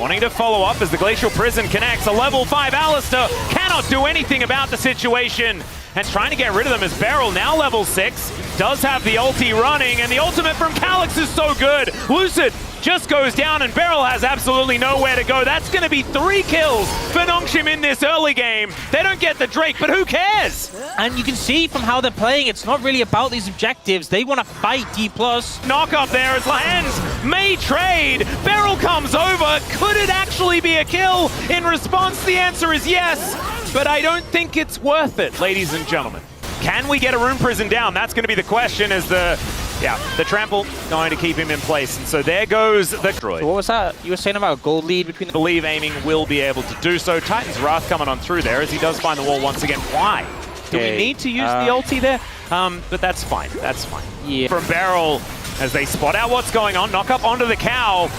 wanting to follow up as the Glacial Prison connects. A level 5 Alistair cannot do anything about the situation. And trying to get rid of them as Beryl, now level 6, does have the ulti running, and the ultimate from Calyx is so good. Lucid just goes down, and Beryl has absolutely nowhere to go. That's going to be 3 kills for Nongshim in this early game. They don't get the Drake, but who cares? And you can see from how they're playing, it's not really about these objectives. They want to fight Dplus. Knock up there as Lahens may trade. Beryl comes over. Could it actually be a kill? In response, the answer is yes, but I don't think it's worth it, ladies and gentlemen. Can we get a Rune Prison down? That's going to be the question as the trample going to keep him in place. And so there goes the droid. So what was that? You were saying about a gold lead between I believe aiming will be able to do so. Titan's Wrath coming on through there as he does find the wall once again. Why? Do we need to use the ulti there? But that's fine. That's fine. Yeah. From Beryl as they spot out what's going on. Knock up onto the cow.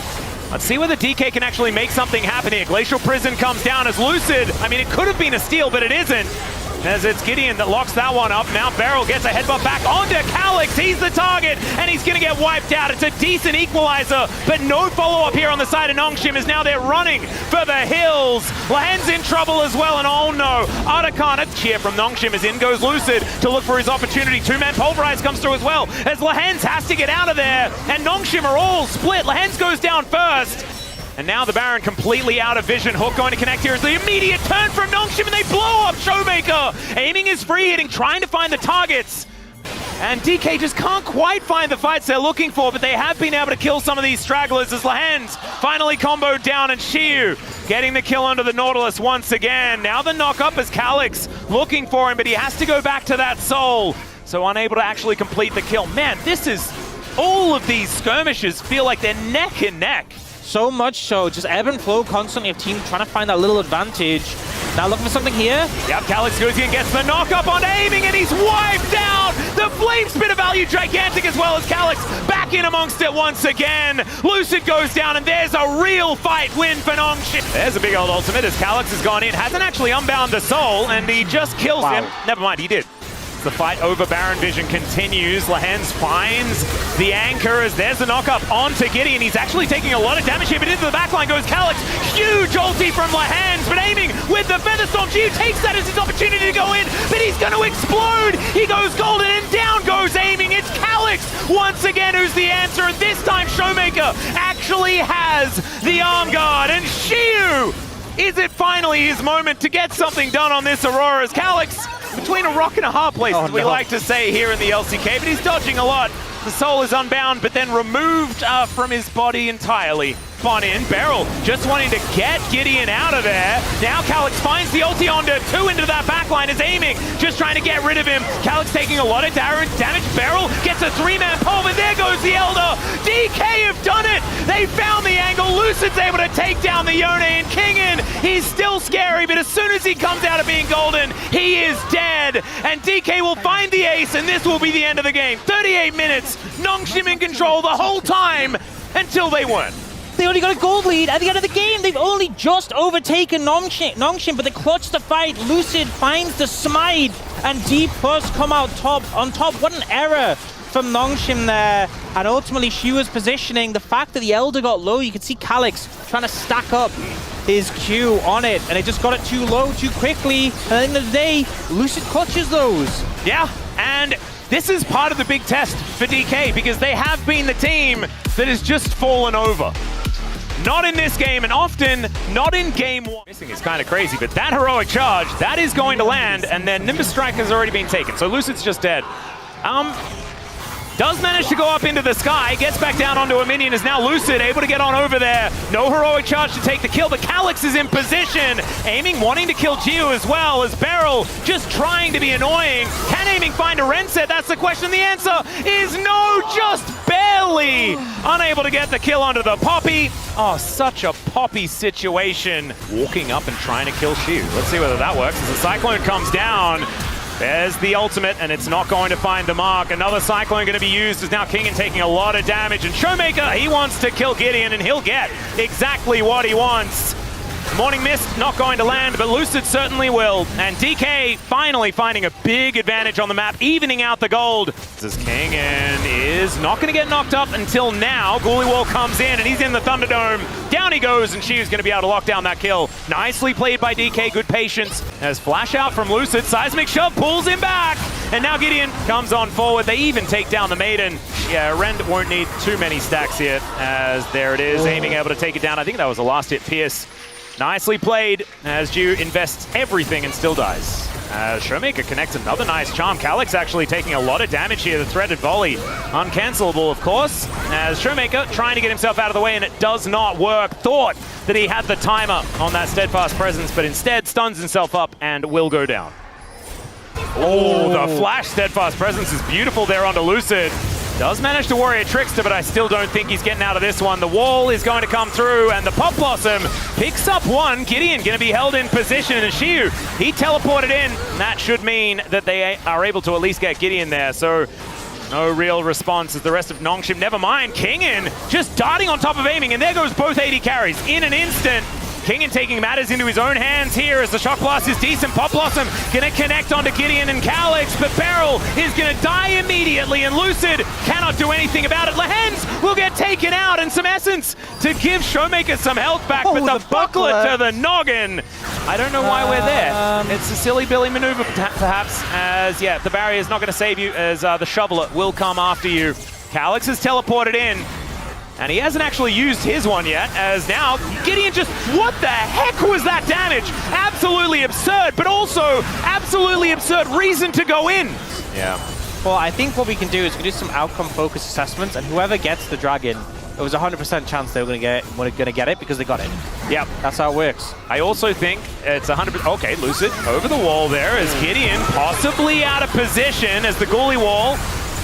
Let's see whether DK can actually make something happen here. Glacial Prison comes down as Lucid. I mean, it could have been a steal, but it isn't. As it's Gideon that locks that one up. Now Beryl gets a headbutt back onto Calyx. He's the target, and he's going to get wiped out. It's a decent equalizer, but no follow-up here on the side of Nongshim as now they're running for the hills. Lahen's in trouble as well, and oh no. Artican, a cheer from Nongshim as in goes Lucid to look for his opportunity. Two-man Pulverize comes through as well as Lahen's has to get out of there, and Nongshim are all split. Lahen's goes down first. And now the Baron completely out of vision. Hook going to connect here as the immediate turn from Nongshim, and they blow up Showmaker. Aiming is free hitting, trying to find the targets. And DK just can't quite find the fights they're looking for, but they have been able to kill some of these stragglers as Lahen's finally comboed down, and Shiu getting the kill under the Nautilus once again. Now the knock up as Calyx looking for him, but he has to go back to that soul. So unable to actually complete the kill. Man, this is, all of these skirmishes feel like they're neck and neck. So much so, just ebb and flow constantly of team trying to find that little advantage. Now looking for something here. Yep, Calyx goes in, gets the knock up on aiming, and he's wiped out! The flame spin of value gigantic as well as Calyx back in amongst it once again. Lucid goes down, and there's a real fight win for Nongshim. There's a big old ultimate as Calyx has gone in, hasn't actually unbound the soul, and he just kills him. Never mind, he did. The fight over Baron Vision continues. Lahen's finds the anchor as there's the knockup onto Gideon. He's actually taking a lot of damage here, but into the backline goes Calyx. Huge ulti from Lahen's, but aiming with the Featherstorm. Giu takes that as his opportunity to go in, but he's going to explode. He goes golden, and down goes aiming. It's Calyx once again who's the answer, and this time Showmaker actually has the arm guard. And Shiu, is it finally his moment to get something done on this Aurora as Calyx between a rock and a hard place, as we like to say here in the LCK, but he's dodging a lot. The soul is unbound, but then removed from his body entirely. On in, Beryl just wanting to get Gideon out of there. Now Calyx finds the ulti onto 2 into that backline, is aiming, just trying to get rid of him. Calyx taking a lot of damage. Beryl gets a 3-man pole, but there goes the Elder. DK have done it. They found the angle. Lucid's able to take down the Yone, and Kingen, he's still scary, but as soon as he comes out of being golden, he is dead. And DK will find the ace, and this will be the end of the game. 38 minutes, Nongshim in control the whole time until they weren't. They only got a gold lead at the end of the game. They've only just overtaken Nongshim, but they clutch the fight. Lucid finds the smite, and Dplus come out on top. What an error from Nongshim there. And ultimately, Shiu's positioning, the fact that the Elder got low, you can see Calyx trying to stack up his Q on it, and it just got it too low too quickly. And at the end of the day, Lucid clutches those. Yeah, and this is part of the big test for DK, because they have been the team that has just fallen over. Not in this game, and often not in game 1. Missing is kind of crazy, but that heroic charge, that is going to land, and then Nimbus Strike has already been taken, so Lucid's just dead. Does manage to go up into the sky, gets back down onto a minion, is now Lucid able to get on over there. No heroic charge to take the kill, but Calyx is in position, aiming, wanting to kill Giu as well, as Beryl just trying to be annoying. Can aiming find a Renset? That's the question. The answer is no, just barely. Unable to get the kill onto the Poppy. Oh, such a Poppy situation. Walking up and trying to kill Shiu. Let's see whether that works as the Cyclone comes down. There's the ultimate, and it's not going to find the mark. Another Cyclone going to be used as now Kingen taking a lot of damage. And Showmaker, he wants to kill Gideon, and he'll get exactly what he wants. Morning Mist not going to land, but Lucid certainly will. And DK finally finding a big advantage on the map, evening out the gold. As Kingen is not going to get knocked up until now. Ghouliewall comes in and he's in the Thunderdome. Down he goes, and Shiu's going to be able to lock down that kill. Nicely played by DK, good patience. As flash out from Lucid, seismic shove pulls him back. And now Gideon comes on forward. They even take down the Maiden. Yeah, Rend won't need too many stacks here, as there it is, aiming able to take it down. I think that was a last hit Pierce. Nicely played, as Ju invests everything and still dies. Showmaker connects another nice charm. Calyx actually taking a lot of damage here. The threaded volley, uncancelable of course, as Showmaker trying to get himself out of the way, and it does not work. Thought that he had the timer on that steadfast presence, but instead stuns himself up and will go down. Oh, the flash steadfast presence is beautiful there onto Lucid. Does manage to worry a Trickster, but I still don't think he's getting out of this one. The wall is going to come through, and the Pop Blossom picks up one. Gideon going to be held in position, and Shiu, he teleported in. That should mean that they are able to at least get Gideon there. So no real response as the rest of Nongshim. Never mind, Kingen just darting on top of aiming, and there goes both AD carries in an instant. Kingen taking matters into his own hands here as the Shock Blast is decent. Pop Blossom gonna connect onto Gideon and Calyx, but Beryl is gonna die immediately, and Lucid cannot do anything about it. Lehens will get taken out, and some Essence to give Showmaker some health back, but the buckler to the noggin. I don't know why we're there. It's a silly Billy maneuver perhaps, as yeah, the barrier is not gonna save you, as the Shoveler will come after you. Calyx is teleported in, and he hasn't actually used his one yet, as now Gideon just, what the heck was that damage? Absolutely absurd, but also absolutely absurd reason to go in. Yeah. Well, I think what we can do is we can do some outcome-focused assessments, and whoever gets the dragon, it was a 100% chance they were going to get it because they got it. Yep. That's how it works. I also think it's 100%. Okay, Lucid over the wall there as Gideon possibly out of position as the Ghouliewall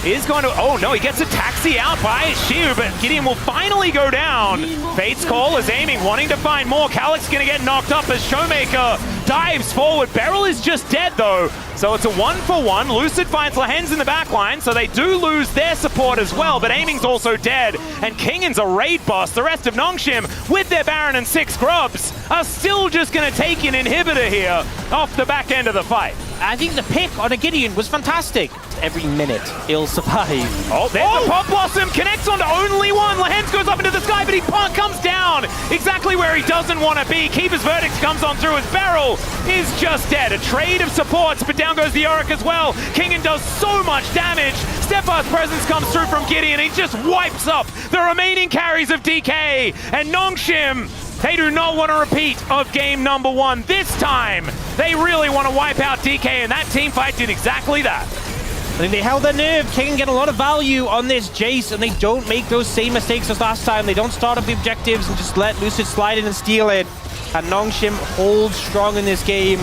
is going to, oh no, he gets a taxi out by Shiu, but Gideon will finally go down. Fate's Call is aiming, wanting to find more. Calyx gonna get knocked up as Showmaker dives forward. Beryl is just dead though, so it's a 1-for-1. Lucid finds Lehens in the back line, so they do lose their support as well, but aiming's also dead, and Kingen's a raid boss. The rest of Nongshim, with their Baron and 6 grubs, are still just gonna take an inhibitor here off the back end of the fight. I think the pick on a Gideon was fantastic. Every minute, he'll survive. Oh, there's the Pop Blossom, connects onto only one. Lehens goes up into the sky, but he comes down exactly where he doesn't want to be. Keeper's Verdict comes on through as Beryl is just dead. A trade of supports, but down goes the Yorick as well. Kingen does so much damage. Steadfast Presence comes through from Gideon. He just wipes up the remaining carries of DK. And Nongshim, they do not want a repeat of game number 1. This time, they really want to wipe out DK, and that team fight did exactly that. I think they held their nerve. Kingen get a lot of value on this Jace, and they don't make those same mistakes as last time. They don't start up the objectives and just let Lucid slide in and steal it. And Nongshim holds strong in this game.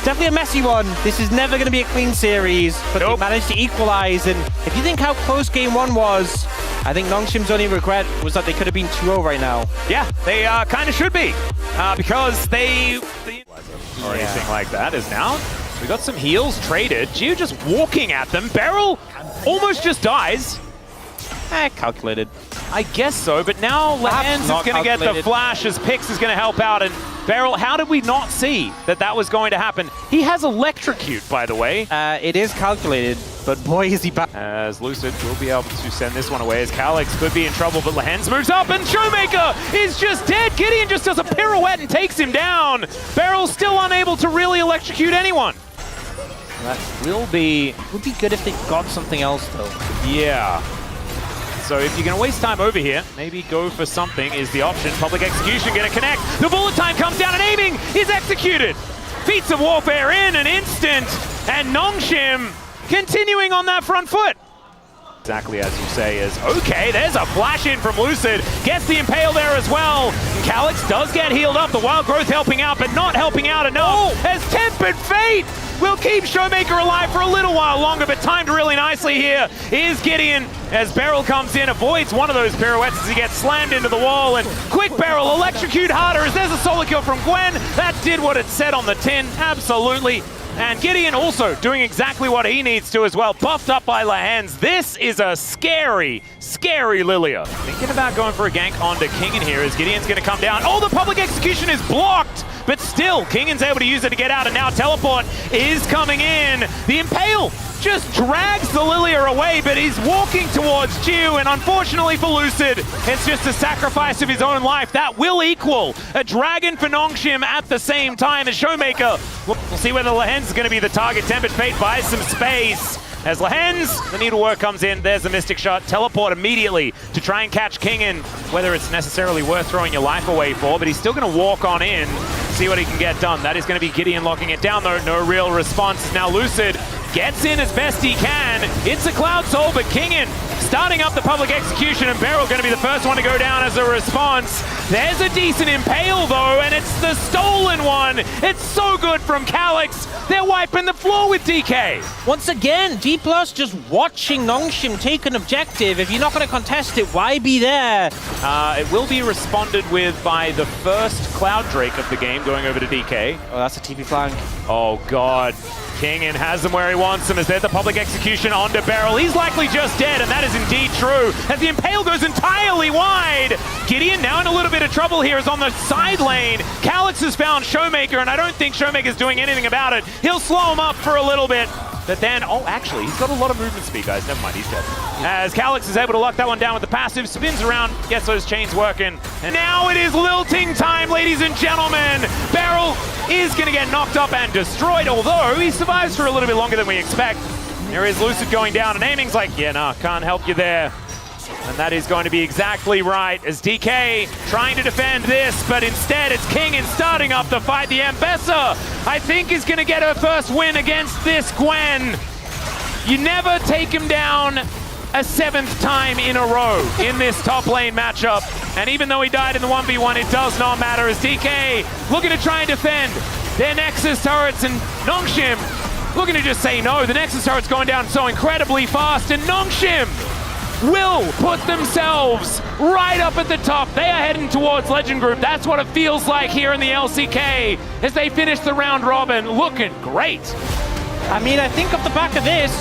Definitely a messy one. This is never going to be a clean series, but they managed to equalize. And if you think how close game 1 was, I think Nongshim's only regret was that they could have been 2-0 right now. Yeah, they kind of should be, because they or anything like that is now. We got some heals traded. Geo just walking at them. Beryl almost just dies. Calculated. I guess so, but now Lehens is going to get the flash as Pix is going to help out. And Beryl, how did we not see that that was going to happen? He has Electrocute, by the way. It is calculated, but boy, is he back. As Lucid will be able to send this one away, as Calyx could be in trouble, but Lehens moves up, and Showmaker is just dead. Gideon just does a pirouette and takes him down. Beryl's still unable to really electrocute anyone. That would be good if they got something else, though. Yeah. So if you're going to waste time over here, maybe go for something is the option. Public Execution going to connect. The bullet time comes down and aiming is executed. Feats of Warfare in an instant. And Nongshim continuing on that front foot. Exactly as you say is, okay, there's a flash in from Lucid. Gets the Impale there as well. And Calyx does get healed up. The Wild Growth helping out, but not helping out enough. As Tempered Fate will keep Showmaker alive for a little while longer, but timed really nicely here is Gideon as Beryl comes in, avoids one of those pirouettes as he gets slammed into the wall, and quick Beryl, electrocute harder as there's a solo kill from Gwen. That did what it said on the tin, absolutely. And Gideon also doing exactly what he needs to as well, buffed up by Lehens. This is a scary, scary Lilia. Thinking about going for a gank onto Kingen here as Gideon's gonna come down. Oh, the Public Execution is blocked, but still, Kingen's able to use it to get out, and now Teleport is coming in. The Impale just drags the Lilia away, but he's walking towards Jiu, and unfortunately for Lucid, it's just a sacrifice of his own life. That will equal a dragon for Nongshim at the same time as Showmaker. We'll see whether Lehens is going to be the target. Tempest Fate buys some space. As Lehens, the needlework comes in, there's the Mystic Shot. Teleport immediately to try and catch Kingen, whether it's necessarily worth throwing your life away for, but he's still going to walk on in, see what he can get done. That is going to be Gideon locking it down, though. No real response. Now Lucid gets in as best he can. It's a Cloud Soul, but Kingen starting up the public execution, and Beryl going to be the first one to go down as a response. There's a decent Impale, though, and it's the stolen one. It's so good from Calyx. They're wiping the floor with DK. Once again, Dplus just watching Nongshim take an objective. If you're not going to contest it, why be there? It will be responded with by the first Cloud Drake of the game going over to DK. Oh, that's a TP flank. Oh, God. Kingen has him where he wants him as there's the public execution onto Beryl. He's likely just dead, and that is indeed true. As the Impale goes entirely wide. Gideon now in a little bit of trouble here is on the side lane. Calyx has found Showmaker, and I don't think Showmaker's doing anything about it. He'll slow him up for a little bit. But then, oh, actually, he's got a lot of movement speed, guys. Never mind, he's dead. As Calyx is able to lock that one down with the passive, spins around, gets those chains working. And now it is lilting time, ladies and gentlemen. Beryl is going to get knocked up and destroyed, although he survives for a little bit longer than we expect. There is Lucid going down, and Aiming's like, yeah, nah, can't help you there. And that is going to be exactly right, as DK trying to defend this, but instead it's Kingen starting up the fight. The Ambessa, I think, is going to get her first win against this Gwen. You never take him down a 7th time in a row in this top lane matchup. And even though he died in the 1v1, it does not matter, as DK looking to try and defend their Nexus turrets, and Nongshim looking to just say no. The Nexus turret's going down so incredibly fast, and Nongshim will put themselves right up at the top. They are heading towards Legend Group. That's what it feels like here in the LCK as they finish the round robin. Looking great. I mean, I think off the back of this,